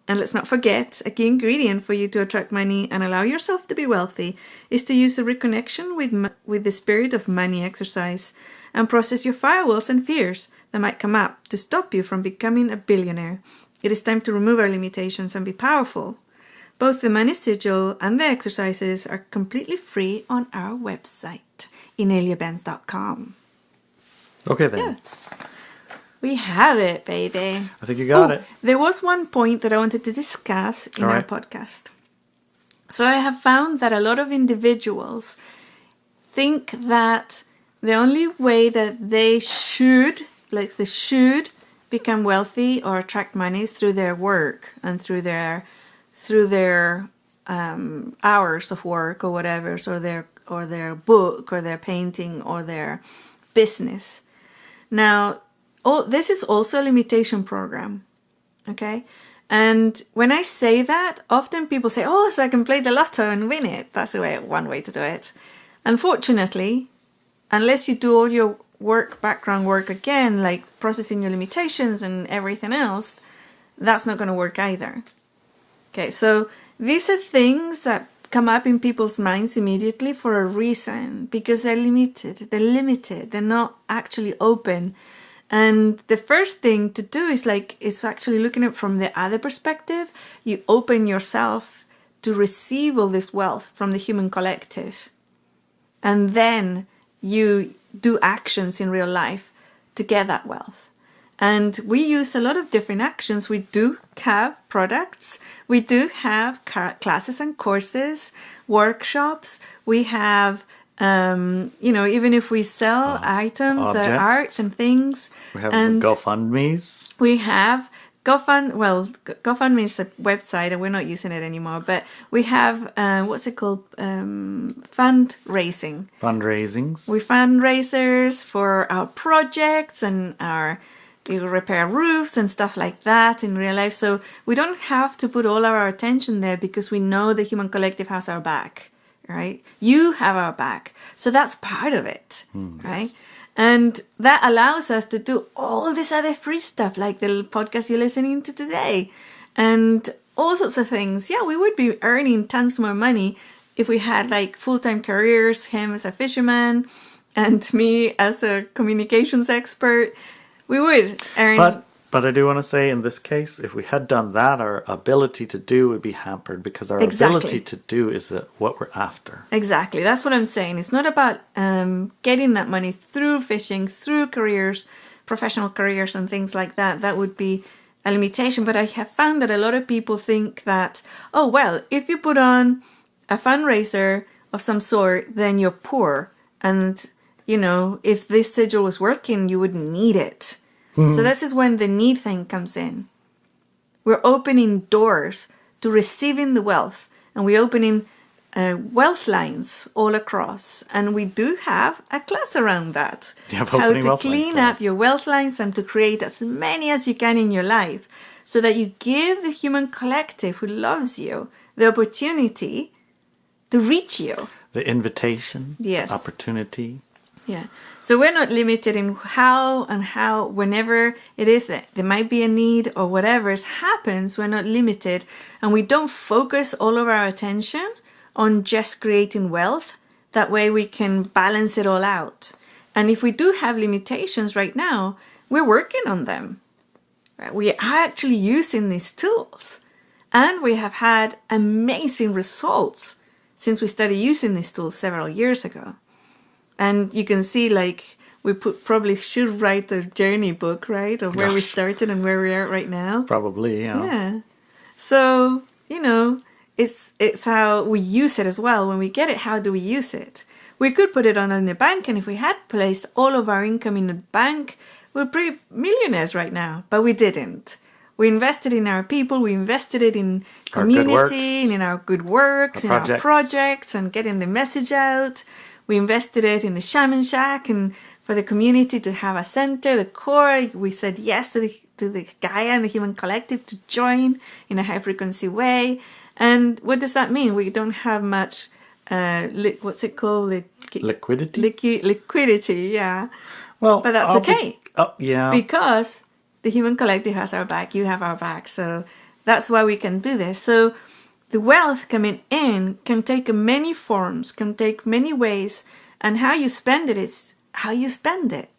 And let's not forget, a key ingredient for you to attract money and allow yourself to be wealthy is to use the reconnection with the spirit of money exercise and process your firewalls and fears that might come up to stop you from becoming a billionaire. It is time to remove our limitations and be powerful. Both the money sigil and the exercises are completely free on our website, ineliabenz.com. Okay then. Yeah. We have it, baby. I think you got it. There was one point that I wanted to discuss in our podcast. So I have found that a lot of individuals think that the only way that they should become wealthy or attract money is through their work and through their hours of work or whatever, or their book or their painting or their business. Now, this is also a limitation program, okay? And when I say that, often people say, oh, so I can play the lotto and win it. That's one way to do it. Unfortunately, unless you do all your background work again, like processing your limitations and everything else, that's not going to work either. Okay, so these are things that come up in people's minds immediately for a reason, because they're limited, they're not actually open. And the first thing to do is actually looking at it from the other perspective. You open yourself to receive all this wealth from the human collective. And then you do actions in real life to get that wealth. And we use a lot of different actions. We do have products. We do have classes and courses, workshops. We have, even if we sell items, art and things. We have GoFundMes. We have GoFundMe is a website and we're not using it anymore, but we have, fundraising. Fundraisings. We fundraisers for our projects and we repair roofs and stuff like that in real life. So we don't have to put all our attention there because we know the human collective has our back, right? You have our back. So that's part of it, right? Yes. And that allows us to do all this other free stuff, like the podcast you're listening to today and all sorts of things. Yeah, we would be earning tons more money if we had like full-time careers, him as a fisherman and me as a communications expert. We would earn. But I do want to say in this case, if we had done that, our ability to do would be hampered because our ability to do is what we're after. Exactly. That's what I'm saying. It's not about getting that money through fishing, through careers, professional careers and things like that. That would be a limitation. But I have found that a lot of people think that, oh, well, if you put on a fundraiser of some sort, then you're poor. And if this sigil was working, you wouldn't need it. Mm-hmm. So this is when the need thing comes in. We're opening doors to receiving the wealth, and we're opening wealth lines all across. And we do have a class around that. How to clean up your wealth lines and to create as many as you can in your life so that you give the human collective who loves you the opportunity to reach you. The invitation, yes. Opportunity. Yeah. So we're not limited in how, whenever it is that there might be a need or whatever happens, we're not limited. And we don't focus all of our attention on just creating wealth. That way we can balance it all out. And if we do have limitations right now, we're working on them. Right? We are actually using these tools. And we have had amazing results since we started using these tools several years ago. And you can see, we probably should write a journey book, right? Of where we started and where we are right now. Probably, yeah. Yeah. So, it's how we use it as well. When we get it, how do we use it? We could put it on in the bank, and if we had placed all of our income in the bank, we'd be millionaires right now. But we didn't. We invested in our people. We invested it in community, and in our good works, in our projects, and getting the message out. We invested it in the Shaman Shack and for the community to have a center, the core. We said yes to the Gaia and the Human Collective to join in a high frequency way. And what does that mean? We don't have much, what's it called? Liquidity? Liquidity, yeah. Well, but that's okay. Yeah. Because the Human Collective has our back. You have our back. So That's why we can do this. So the wealth coming in can take many forms, can take many ways, and how you spend it is how you spend it.